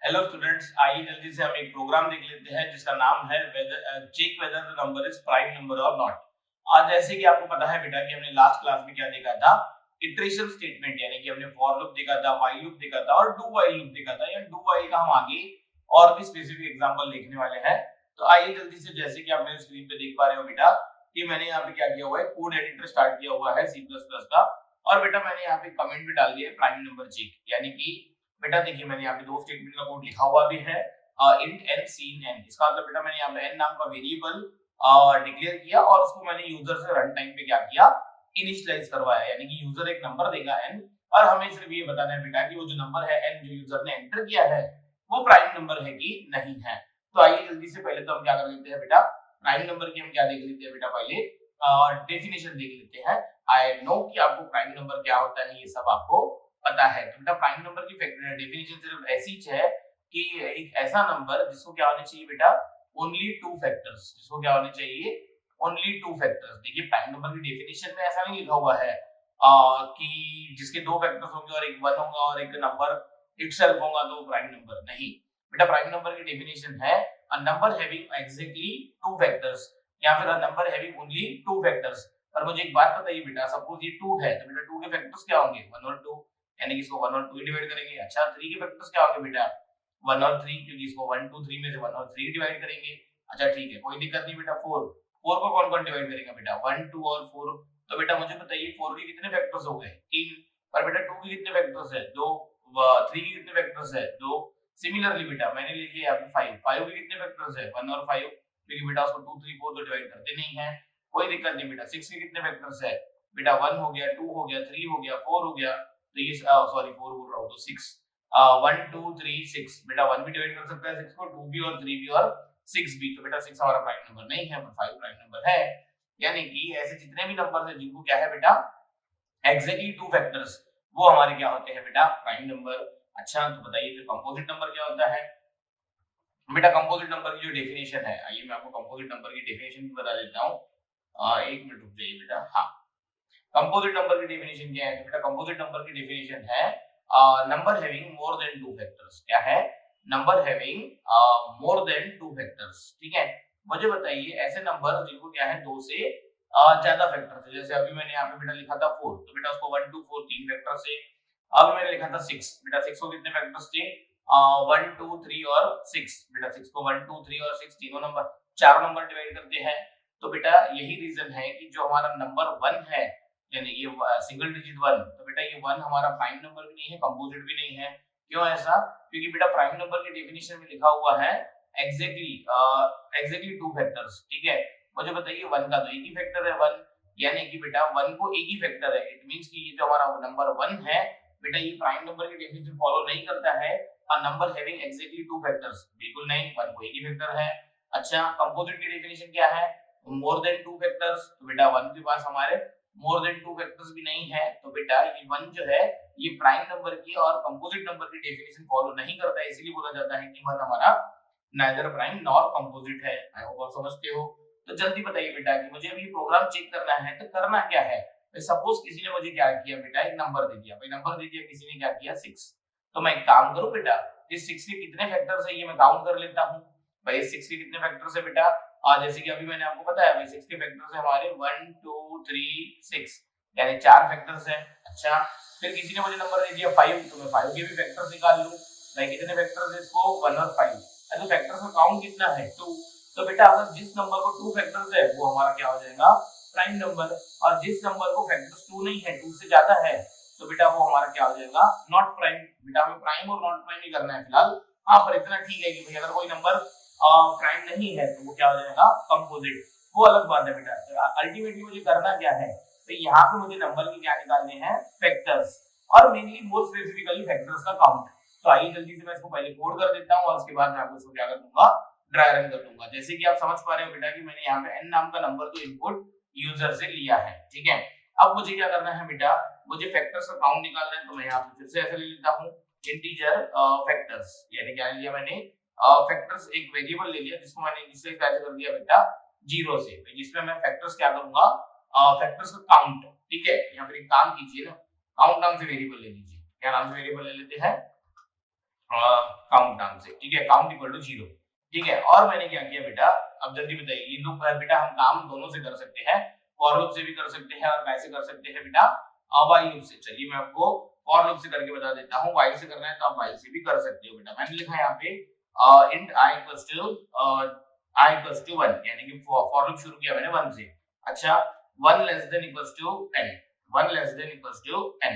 Hello students, आइए जल्दी से हम एक प्रोग्राम देख लेते हैं जिसका नाम है check whether the number is prime number और नॉट। आज जैसे कि आपको पता है बेटा कि हमने लास्ट क्लास में क्या देखा था, इटरेशन स्टेटमेंट, यानी कि हमने फॉर लूप देखा था, व्हाइल लूप देखा था और डू व्हाइल लूप देखा था। या डू व्हाइल का हम आगे और भी स्पेसिफिक एग्जांपल देखने वाले हैं। तो आइए जल्दी से, जैसे कि आप मेरे स्क्रीन पे देख पा रहे हो बेटा कि मैंने यहाँ पे क्या किया हुआ है, कोड एडिटर स्टार्ट किया हुआ है सी प्लस प्लस का। और बेटा मैंने यहाँ पे कमेंट भी डाल दिया है प्राइम नंबर चेक, यानी कि बेटा देखिए मैंने यहाँ पे दो स्टेटमेंट का कोड लिखा हुआ भी है, इंट एन सीन एन। इसका मतलब बेटा मैंने यहाँ पे एन नाम का वेरिएबल डिक्लेयर किया और उसको मैंने यूजर से रन टाइम पे क्या किया, इनिशियलाइज करवाया। यानी कि यूजर एक नंबर देगा एन और हमें सिर्फ ये बताना है बेटा कि वो जो नंबर है एन जो यूजर ने एंटर किया है वो प्राइम नंबर है कि नहीं है। तो आइए जल्दी से पहले तो हम क्या कर लेते हैं बेटा, प्राइम नंबर की हम क्या देख लेते हैं बेटा, पहले डेफिनेशन देख लेते हैं। आई नो कि आपको प्राइम नंबर क्या होता है ये सब आपको पता है। तो बेटा प्राइम नंबर की डेफिनेशन सिर्फ ऐसी है कि एक ऐसा नंबर जिसको क्या होने चाहिए बेटा, ओनली टू फैक्टर्स, जिसको क्या होने चाहिए, ओनली टू फैक्टर्स। देखिए प्राइम नंबर की डेफिनेशन में ऐसा नहीं लिखा हुआ है कि जिसके दो फैक्टर्स होंगे और एक 1 होगा और एक नंबर इटसेल्फ होगा तो प्राइम नंबर नहीं। बेटा प्राइम नंबर की डेफिनेशन है a number having exactly two factors या फिर a number having only two factors. पर मुझे एक बात बताइए बेटा, सपोज ये 2 है तो बेटा 2 के फैक्टर्स क्या होंगे, 1 और 2, यानी कि इसको 1 और 2 डिवाइड करेंगे। अच्छा 3 के फैक्टर्स क्या होंगे बेटा, 1 और 3, क्योंकि इसको 1 2 3 में से 1 और 3 डिवाइड करेंगे। अच्छा ठीक है, कोई दिक्कत नहीं बेटा। 4 4 को कौन-कौन डिवाइड करेगा बेटा, 1 2 और 4। तो बेटा मुझे बताइए 4 के कितने फैक्टर्स हो गए, 3। पर बेटा 2 के कितने फैक्टर्स है, 2। 3 के कितने फैक्टर्स है, 2। सिमिलरली बेटा मैंने लिख लिया यहाँ पे 5 5 के कितने फैक्टर्स है, 1 और 5, क्योंकि बेटा उसको 2 3 4 तो डिवाइड करते नहीं है। कोई दिक्कत नहीं बेटा। 6 के कितने फैक्टर्स है बेटा, 1 हो गया, 2 हो गया, 3 हो गया, 4 हो गया। तो ये सॉरी 4 बोल रहा हूँ, तो 6 1 2 3 6। बेटा 1 भी डिवाइड कर सकता है 6 को, 2 भी और 3 भी और 6 भी। तो बेटा 6 हमारा प्राइम नंबर नहीं है, पर 5 प्राइम नंबर है। यानी कि ऐसे जितने भी नंबर्स हैं जिनको क्या है बेटा, एग्जैक्टली टू फैक्टर्स, वो हमारे क्या होते हैं बेटा, प्राइम नंबर। अच्छा तो बताइए फिर कंपोजिट नंबर क्या होता है। बेटा कंपोजिट नंबर की जो डेफिनेशन है, आइए मैं आपको कंपोजिट नंबर की डेफिनेशन भी बता देता हूँ। एक मिनट रुक जाइए बेटा। हाँ, कंपोजिट नंबर की डेफिनेशन क्या है, तो बेटा कंपोजिट नंबर की डेफिनेशन है number having more than two factors. क्या है, number having more than two factors. ठीक है, मुझे बताइए ऐसे नंबर जिनको क्या है, दो से ज्यादा फैक्टर्स है। जैसे अभी मैंने यहाँ पे बेटा लिखा था 4, तो बेटा उसको 1 2 4 तीन फैक्टर्स है। अभी मैंने लिखा था 6, बेटा 6 को कितने फैक्टर्स थे, 1 2 3 और 6। बेटा 6 को 1 2 3 और 6 तीनों नंबर, चारों नंबर डिवाइड करते हैं। तो बेटा यही रीजन है कि जो हमारा नंबर 1 है, यानी ये सिंगल डिजिट 1, तो बेटा ये 1 हमारा प्राइम नंबर भी नहीं है, कंपोजिट भी नहीं है। क्यों ऐसा, क्योंकि बेटा प्राइम नंबर की डेफिनेशन में लिखा हुआ है एग्जैक्टली एग्जैक्टली टू फैक्टर्स। ठीक है, मुझे बताइए 1 का तो एक ही फैक्टर है 1, यानी कि बेटा 1 को एक ही फैक्टर है। इट मींस कि ये जो हमारा नंबर 1 है बेटा, ये प्राइम नंबर की डेफिनेशन फॉलो नहीं करता है। A number having exactly two factors, बिल्कुल नहीं, 1 को एक ही फैक्टर है। अच्छा कंपोजिट की डेफिनेशन क्या है, मोर देन टू फैक्टर्स। तो बेटा 1 के पास हमारे मोर देन टू फैक्टर्स भी नहीं है। तो बेटा ये 1 जो है ये प्राइम नंबर की और कंपोजिट नंबर की डेफिनेशन फॉलो नहीं करता है, इसलिए बोला जाता है कि 1 हमारा नाइदर प्राइम नॉर कंपोजिट है। आई होप आप समझते हो। तो जल्दी बताइए बेटा कि मुझे अभी प्रोग्राम चेक करना है, तो करना क्या है। सपोज किसी ने मुझे क्या किया बेटा, एक नंबर दे दिया, भाई नंबर दे दिया किसी ने, क्या किया 6। तो मैं एक काम करूं बेटा, इस 6 के कितने फैक्टर्स है ये मैं काउंट कर लेता हूं। भाई 6 के कितने फैक्टर्स है बेटा, जैसे कि अभी मैंने आपको बताया भाई 6 के फैक्टर्स है हमारे 1 2 3 6, यानी 4 फैक्टर्स है। अच्छा फिर किसी ने मुझे नंबर दे दिया 5, तो मैं 5 के भी फैक्टर्स निकाल लूं। भाई कितने फैक्टर्स है इसको, 1 और 5। तो फैक्टर्स का काउंट कितना है, 2। तो बेटा अगर जिस नंबर को 2 फैक्टर्स है वो हमारा क्या हो जाएगा, प्राइम नंबर। और जिस नंबर को फैक्टर्स 2 नहीं है, 2 से ज्यादा है, तो बेटा वो हमारा क्या हो जाएगा, नॉट प्राइम। बेटा हमें प्राइम और नॉट प्राइम ही करना है फिलहाल। हाँ पर इतना ठीक है कि भाई अगर कोई नंबर प्राइम नहीं है तो वो क्या हो जाएगा, कंपोजिट, वो अलग बात है बेटा। अल्टीमेटली मुझे करना क्या है, तो यहाँ पे मुझे नंबर के क्या निकालने हैं, फैक्टर्स, और मेनली मोर स्पेसिफिकली फैक्टर्स का काउंट। तो आइए जल्दी से मैं इसको पहले कोड कर देता हूँ और उसके बाद मैं आपको इसको क्या कर दूंगा, ड्राई रन कर दूंगा। जैसे कि आप समझ पा रहे हो बेटा कि मैंने यहाँ पे n नाम का नंबर तो इनपुट यूजर से लिया है। ठीक है, अब मुझे क्या करना है बेटा, मुझे फैक्टर्स का काउंट निकालना है। तो मैं यहाँ पे फिर से ऐसे ले लेता हूँ इंटीजर फैक्टर्स, यानी क्या लिया मैंने, फैक्टर्स एक वेरिएबल ले लिया जिसको मैंने इनिशियलाइज कैसे कर दिया बेटा, 0 से, जिसमें मैं फैक्टर्स क्या करूंगा, फैक्टर्स का काउंट। ठीक है, यहाँ पर एक काम कीजिए ना, काउंट नाम से वेरिएबल ले लीजिए। क्या नाम से वेरिएबल ले लेते हैं, काउंट नाम से, ठीक है, काउंट इक्वल टू 0, ठीक है। और मैंने क्या किया बेटा, अब जल्दी बताइए, ये लूप बेटा हम काम दोनों से कर सकते हैं, फॉर लूप से भी कर सकते हैं और कैसे कर सकते हैं बेटा, व्हाइल लूप से। चलिए मैं आपको फॉर लूप से करके बता देता हूँ, व्हाइल से करना है तो आप व्हाइल से भी कर सकते हो बेटा। मैंने लिखा है यहाँ पे int i इक्वल्स टू 1, यानी कि फॉर लूप शुरू किया मैंने 1 से। अच्छा, 1 less than equals to n, 1 less than equals to n,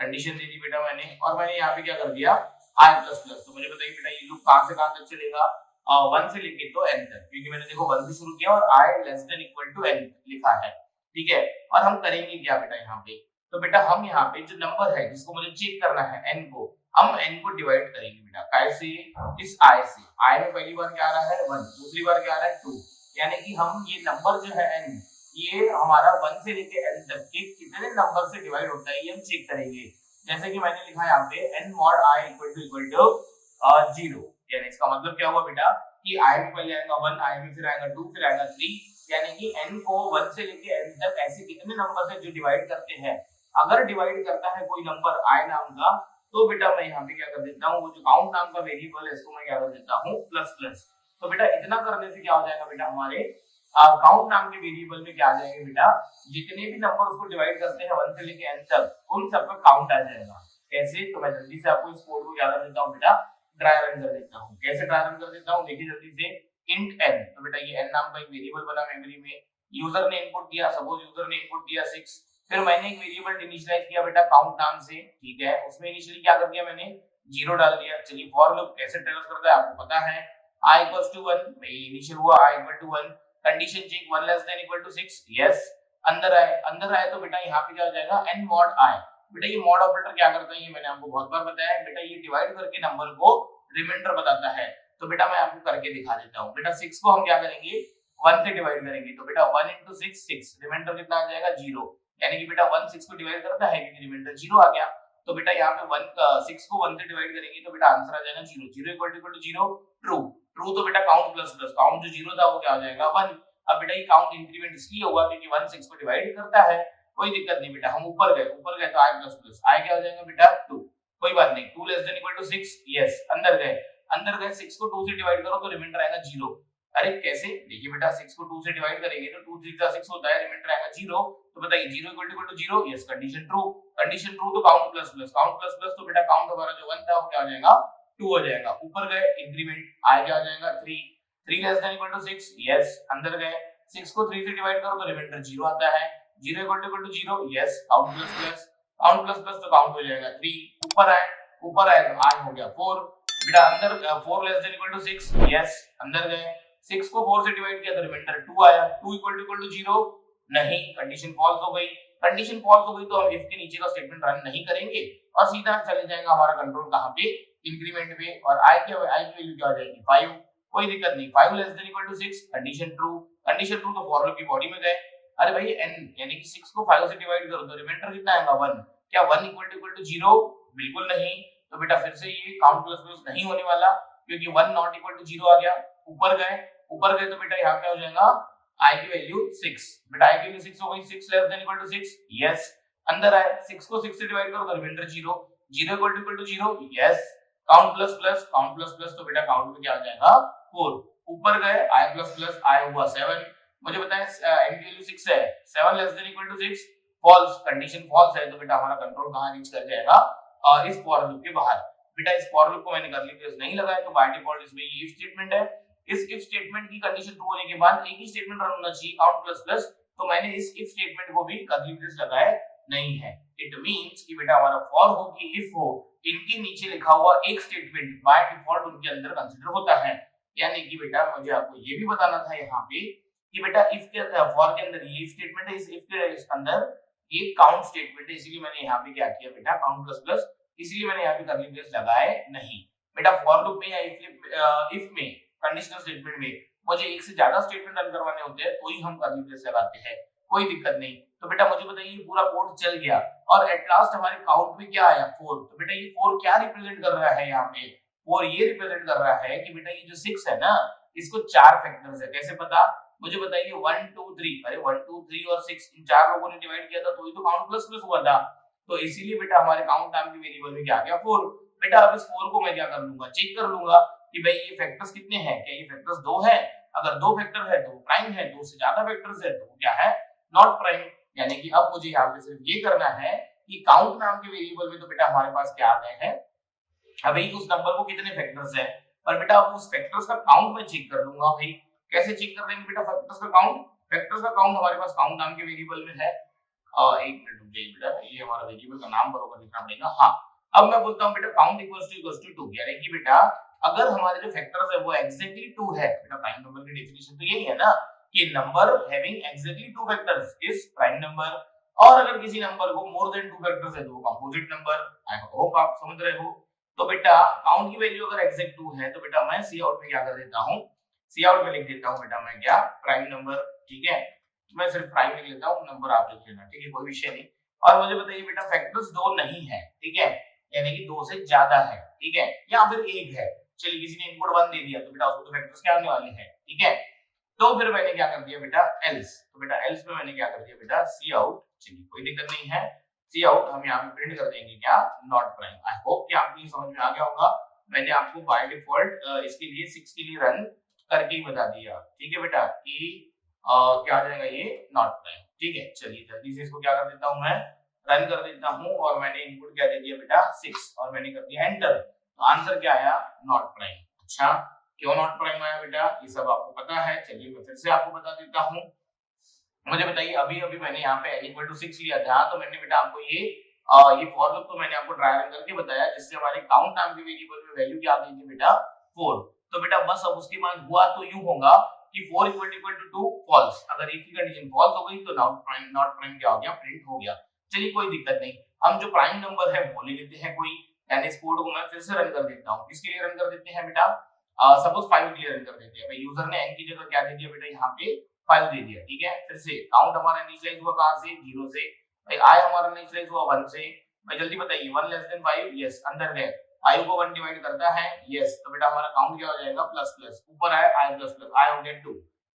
condition दे दी बेटा मैंने। और मैंने यहाँ पे क्या कर दिया, i प्लस प्लस। तो मुझे बताइए बेटा ये लूप कहां से कहां तक चलेगा, 1 से लेके तो n तक, क्योंकि मैंने देखो 1 से शुरू किया और i less than equal to n लिखा है, ठीक है। और हम करेंगे क्या बेटा यहाँ पे, तो बेटा हम यहाँ पे जो नंबर है जिसको मुझे चेक करना है n को, हम n को डिवाइड करेंगे बेटा, कैसे, इस i से। i में पहली बार क्या आ रहा है 1, दूसरी बार क्या आ रहा है 2, यानी कि हम ये नंबर जो है n, ये हमारा 1 से लेके n तक के कितने नंबर से डिवाइड होता है ये हम चेक करेंगे। जैसे कि मैंने लिखा है यहाँ पे n mod i equal to 0, यानी इसका मतलब क्या हुआ बेटा कि i में पहले आएगा 1, i में फिर आएगा 2, फिर आएगा 3, यानी कि n को 1 से लेके n तक ऐसे कितने नंबर से जो डिवाइड करते हैं, अगर डिवाइड करता है कोई नंबर i नाम का, तो बेटा मैं यहाँ पे क्या कर देता हूँ, वो जो काउंट नाम का वेरिएबल है इसको मैं क्या कर देता हूँ प्लस प्लस। तो बेटा इतना करने से क्या हो जाएगा बेटा, हमारे काउंट नाम के वेरिएबल में क्या आ जाएंगे बेटा, जितने भी नंबर उसको डिवाइड करते हैं 1 से लेके n तक, उन सब का काउंट आ जाएगा। कैसे, तो मैं जल्दी से आपको इस कोड को क्या कर देता हूँ बेटा, ड्राई रन कर देता हूँ। कैसे ड्राई रन कर देता हूँ, देखिए जल्दी से, int n, तो बेटा ये n नाम का एक वेरिएबल बना मेमोरी में, यूजर ने इनपुट दिया, सपोज यूजर ने इनपुट दिया 6, फिर मैंने एक वेरिएबल इनिशियलाइज किया बेटा काउंट नाम से, ठीक है, उसमें इनिशियली क्या कर दिया मैंने, 0 डाल दिया। चलिए फॉर लूप कैसे ट्रेवल्स करता है आपको पता है, i इक्वल्स टू 1, इनिशियल हुआ i equal to 1, condition check 1 less than equal to 6, yes, अंदर आए तो बेटा यहाँ पे क्या हो जाएगा n mod i। बेटा ये मॉड ऑपरेटर क्या करता है, ये मैंने आपको बहुत बार बताया है बेटा, ये डिवाइड करके नंबर को रिमाइंडर बताता है। तो बेटा मैं आपको करके दिखा देता हूँ। बेटा 6 को हम क्या करेंगे, 1 से डिवाइड करेंगे, तो बेटा 1 into 6 6, रिमाइंडर कितना आ जाएगा 0, यानी कि बेटा 1 6 को डिवाइड करता है क्योंकि रिमाइंडर 0 आ गया। तो बेटा यहाँ पे 6 को 1 से डिवाइड करेंगे तो बेटा आंसर आ जाएगा 0, 0 इक्वल टू 0, ट्रू, ट्रू। तो बेटा काउंट प्लस प्लस, काउंट जो 0 था वो क्या हो जाएगा 1। अब बेटा ये काउंट इंक्रीमेंट इसलिए हुआ क्योंकि 1 6 को डिवाइड करता है, कोई दिक्कत नहीं बेटा, हम ऊपर गए तो i प्लस प्लस, i क्या हो जाएगा बेटा 2, कोई बात नहीं, 2 less than equal to 6, yes, अंदर गए 6 को 2 से डिवाइड करो तो रिमाइंडर आएगा 0। अरे कैसे, देखिए बेटा 6 को 2 से डिवाइड करेंगे तो 2 3 6 होता है, रिमाइंडर आएगा 0, तो बताइए 0 equal to 0, yes, condition true, तो काउंट प्लस प्लस, तो बेटा काउंट हमारा जो 1 था वो क्या हो जाएगा 2 हो जाएगा। ऊपर गए इंक्रीमेंट, i क्या हो जाएगा 3 less than equal to 6, yes, अंदर गए 6 को 3 से डिवाइड करो तो रिमाइंडर 0 आता है, 0 equal to 0, yes, count plus plus, तो काउंट हो जाएगा 3, ऊपर आए तो i हो गया 4, बेटा अंदर 4 less than equal to 6, yes, अंदर गए 6 को 4 से डिवाइड किया तो रिमाइंडर 2 आया, 2 इक्वल टू 0, नहीं, कंडीशन फॉल्स हो गई। कंडीशन फॉल्स हो गई तो हम इफ के नीचे का स्टेटमेंट रन नहीं करेंगे और सीधा चले जाएगा हमारा कंट्रोल कहां पे, इंक्रीमेंट पे, और i की वैल्यू क्या हो जाएगी 5, कोई दिक्कत नहीं, 5 less than equal to 6, condition true, तो फॉर लूप की बॉडी में गए। अरे भाई n यानी कि 6 को 5 से डिवाइड करो तो रिमाइंडर कितना आएगा 1, क्या 1 इक्वल टू 0, बिल्कुल नहीं। तो बेटा फिर से ये काउंट प्लस प्लस नहीं होने वाला क्योंकि 1 नॉट इक्वल टू 0 आ गया। ऊपर गए तो बेटा यहाँ पे हो जाएगा i की वैल्यू 6, बेटा i की वैल्यू 6 हो गई, 6 less than equal to 6, yes, अंदर आए 6 को 6 से डिवाइड करो तो remainder 0, 0 equal to 0, yes, count plus plus, तो बेटा काउंट में क्या आ जाएगा 4, ऊपर गए i प्लस प्लस, i हुआ 7, मुझे बताएं n की वैल्यू 6 है, 7 less than equal to 6, false, condition false है, तो बेटा हमारा कंट्रोल कहां रीच कर जाएगा, इस फॉर लूप के बाहर। बेटा इस फॉर लूप को मैंने कर्ली ब्रेस नहीं लगाया तो बाय डिफॉल्ट इसमें ये इफ स्टेटमेंट है, इस इफ स्टेटमेंट की कंडीशन ट्रू होने के बाद एक ही स्टेटमेंट रन होना चाहिए काउंट प्लस प्लस, तो मैंने इस इफ स्टेटमेंट को भी कर्ली ब्रेस लगाया नहीं है। इट मींस कि बेटा हमारा फॉर हो कि इफ हो, इनके नीचे लिखा हुआ एक स्टेटमेंट बाय डिफॉल्ट उनके अंदर कंसीडर होता है। यानी कि बेटा मुझे आपको ये भी बताना था यहाँ पे कि बेटा इफ के फॉर के अंदर ये स्टेटमेंट है, इस इफ के अंदर ये काउंट स्टेटमेंट है, इसीलिए मैंने यहाँ पे क्या किया बेटा काउंट प्लस प्लस, इसलिए मैंने यहाँ पे कर्ली ब्रेस लगाए नहीं। बेटा फॉर लूप में या इफ में कंडीशनल स्टेटमेंट में मुझे एक से ज्यादा स्टेटमेंट रन करवाने होते हैं तो ही हम कर्ली ब्रेस लगाते हैं, कोई दिक्कत नहीं। तो बेटा मुझे बताइए पूरा कोड चल गया और एट लास्ट हमारे काउंट में क्या आया 4, तो बेटा ये 4 क्या रिप्रेजेंट कर रहा है यहाँ पे, 4 ये रिप्रेजेंट कर रहा है कि बेटा ये जो 6 है ना इसको 4 फैक्टर्स है, कैसे पता मुझे बताइए 1 2 3, अरे 1 2 3 और 6 इन चार लोगों ने डिवाइड किया था तो ये तो काउंट प्लस प्लस हुआ था, तो इसीलिए बेटा हमारे काउंट नाम के वेरिएबल में क्या आ गया 4। बेटा अब इस 4 को मैं क्या कर लूंगा, चेक कर लूंगा कि भाई ये फैक्टर्स कितने हैं, क्या ये फैक्टर्स 2 है, अगर 2 फैक्टर है तो वो प्राइम है, 2 से ज्यादा फैक्टर्स है तो वो क्या है, नॉट प्राइम। यानी कि अब मुझे यहाँ पे सिर्फ ये करना है कि काउंट नाम के वेरिएबल में तो बेटा हमारे पास क्या आ गए हैं, अभी उस नंबर को कितने फैक्टर्स है, पर बेटा अब उस फैक्टर्स का काउंट मैं चेक कर लूंगा। भाई कैसे चेक कर लेंगे बेटा फैक्टर्स का काउंट, फैक्टर्स का काउंट हमारे पास काउंट नाम के वेरिएबल में है। एक मिनट रुक जाइए बेटा, ये हमारा वेरिएबल का नाम बरोबर लिखना पड़ेगा। हाँ, अब मैं बोलता हूँ बेटा काउंट इक्वल्स टू 2, यानी कि बेटा अगर हमारे जो फैक्टर्स है वो एग्जैक्टली 2 है, बेटा प्राइम नंबर की डेफिनेशन तो यही है ना कि number having exactly 2 factors is prime number, और अगर किसी नंबर को मोर देन 2 फैक्टर्स है तो वो कंपोजिट नंबर। आई होप आप समझ रहे हो। तो बेटा काउंट की वैल्यू अगर एग्जैक्ट 2 है तो बेटा मैं सी आउट में क्या कर देता हूँ, सी आउट में लिख देता हूँ बेटा मैं क्या, प्राइम नंबर। ठीक है, मैं सिर्फ प्राइम लिख लेता हूँ, नंबर आप लिख लेना, ठीक है, कोई विषय नहीं। और मुझे बताइए बेटा फैक्टर्स 2 नहीं है, ठीक है, यानी कि 2 से ज्यादा है, ठीक है, या फिर 1 है। चलिए किसी ने इनपुट 1 दे दिया तो बेटा उसको तो फैक्टर्स क्या आने वाले हैं, ठीक है। तो फिर मैंने क्या कर दिया बेटा एल्स, तो बेटा एल्स में मैंने क्या कर दिया बेटा सी आउट। चलिए कोई दिक्कत नहीं है, सी आउट हम यहाँ पे प्रिंट कर देंगे क्या, नॉट प्राइम। आई होप कि आपको ये समझ में आ गया होगा। मैंने आपको बाय डिफॉल्ट इसके लिए 6 के लिए रन करके ही बता दिया, ठीक है बेटा, कि क्या आ जाएगा ये, नॉट प्राइम। ठीक है, चलिए जल्दी से इसको क्या कर देता हूँ मैं, रन कर देता हूँ, और मैंने इनपुट क्या दे दिया बेटा 6, और मैंने कर दिया एंटर। तो आंसर क्या आया, नॉट प्राइम। अच्छा, क्यों नॉट प्राइम आया बेटा, ये सब आपको पता है। चलिए मैं फिर से आपको बता देता हूँ। मुझे बताइए अभी अभी मैंने यहाँ पे n = 6 लिया था, तो मैंने बेटा आपको ये फॉर लूप तो मैंने आपको ट्राई रन करके बताया, जिससे हमारे काउंट नाम के वेरिएबल में वैल्यू क्या आ गई थी बेटा 4। तो बेटा बस अब उसके बाद हुआ तो यूं होगा कि 4 = 2 फॉल्स, अगर इफ की कंडीशन फॉल्स हो गई तो नॉट प्राइम क्या हो गया, प्रिंट हो गया। चलिए कोई दिक्कत नहीं, हम जो प्राइम नंबर है वो ले लेते हैं कोई, यानी इस कोड को मैं फिर से रन कर देता हूँ। किसके लिए रन कर देते हैं बेटा, सपोज 5 के लिए रन कर देते हैं। भाई यूजर ने n की जगह क्या दे दिया बेटा, यहाँ पे 5 दे दिया, ठीक है। फिर से काउंट हमारा इनिशियलाइज हुआ कहां से, 0 से। भाई i हमारा इनिशियलाइज हुआ 1 से। भाई जल्दी बताइए 1 लेस देन 5, यस, अंदर गए, 5 को 1 डिवाइड करता है, यस, तो बेटा हमारा काउंट क्या हो जाएगा, प्लस प्लस, ऊपर आए i प्लस प्लस, i हो गया 2,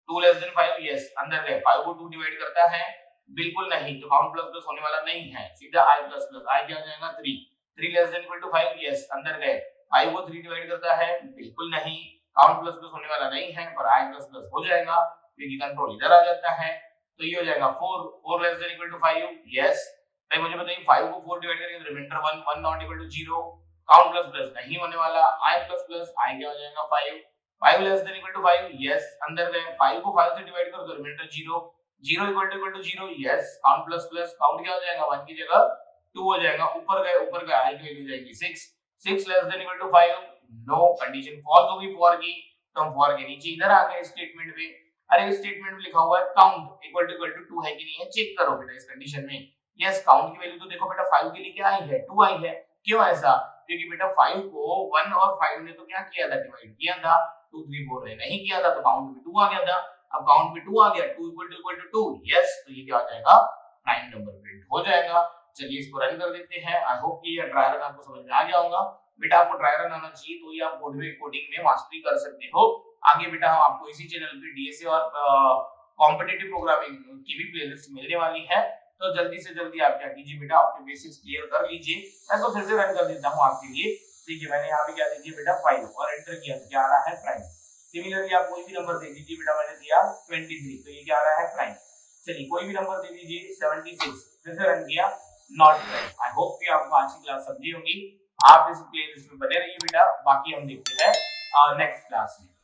2 लेस देन 5, यस, अंदर गए, 5 को 2 डिवाइड करता है, बिल्कुल नहीं, तो काउंट प्लस प्लस होने वाला नहीं है, सीधा i प्लस प्लस, i क्या हो जाएगा 3, 3 less than equal to 5, yes, अंदर गए, 5 को 3 डिवाइड करता है, बिल्कुल नहीं, काउंट प्लस प्लस होने वाला नहीं है, पर i प्लस प्लस हो जाएगा क्योंकि कंट्रोल इधर आ जाता है। तो ये हो जाएगा 4, 4 less than equal to 5, yes. भाई मुझे बताइए 5 को 4 डिवाइड करेंगे तो remainder 1, 1 not equal to 0, count plus plus नहीं होने वाला, i प्लस प्लस, i क्या हो जाएगा 5, 5 less than equal to 5, yes, अंदर गए, 5 को 5 से डिवाइड करो तो remainder 0, 0 equal to 0, yes, count plus plus, count क्या हो जाएगा 1 की जगह 2 हो जाएगा, ऊपर गए i की वैल्यू जाएगी 6, 6 less than equal to 5, no, condition false होगी फॉर की, तो हम फॉर के नीचे इधर आ गए स्टेटमेंट में। अरे स्टेटमेंट में लिखा हुआ है काउंट इक्वल टू 2 है कि नहीं है, चेक करो बेटा इस कंडीशन में। यस, काउंट की वैल्यू तो देखो बेटा 5 के लिए क्या आई है, 2 आई है। क्यों ऐसा, क्योंकि बेटा 5 को 1 और 5 ने तो क्या किया था, डिवाइड किया था, 2 3 4 ने नहीं किया था, तो काउंट में 2 आ गया था। अब काउंट में 2 आ गया, 2 इक्वल टू 2, यस, तो ये क्या हो जाएगा, प्राइम नंबर प्रिंट हो जाएगा। चलिए इसको रन कर देते हैं। आई होप कि ये ट्रायल रन आपको समझ में आ गया होगा। बेटा आपको ट्रायल रन आना चाहिए तो ही आप कोडिंग में मास्टरी कर सकते हो। आगे बेटा हम आपको इसी चैनल पे डीएसए और कॉम्पिटिटिव प्रोग्रामिंग की भी प्लेलिस्ट मिलने वाली है, तो जल्दी से जल्दी आप क्या कीजिए बेटा, अपने बेसिक्स क्लियर कर लीजिए। मैं इसको फिर से रन कर देता हूं आपके लिए। देखिए मैंने यहाँ पे क्या दे दिया बेटा 5 और एंटर किया तो क्या आ रहा है, प्राइम। सिमिलरली आप कोई भी नंबर दे दीजिए बेटा, मैंने दिया 23 तो ये क्या आ रहा है, प्राइम। चलिए कोई भी नंबर दे दीजिए 76, फिर से रन किया, नॉट प्राइम। आई होप कि आपको आज की क्लास समझी होगी। आप इस प्लेलिस्ट में बने रहिए बेटा, बाकी हम देखते हैं नेक्स्ट क्लास में।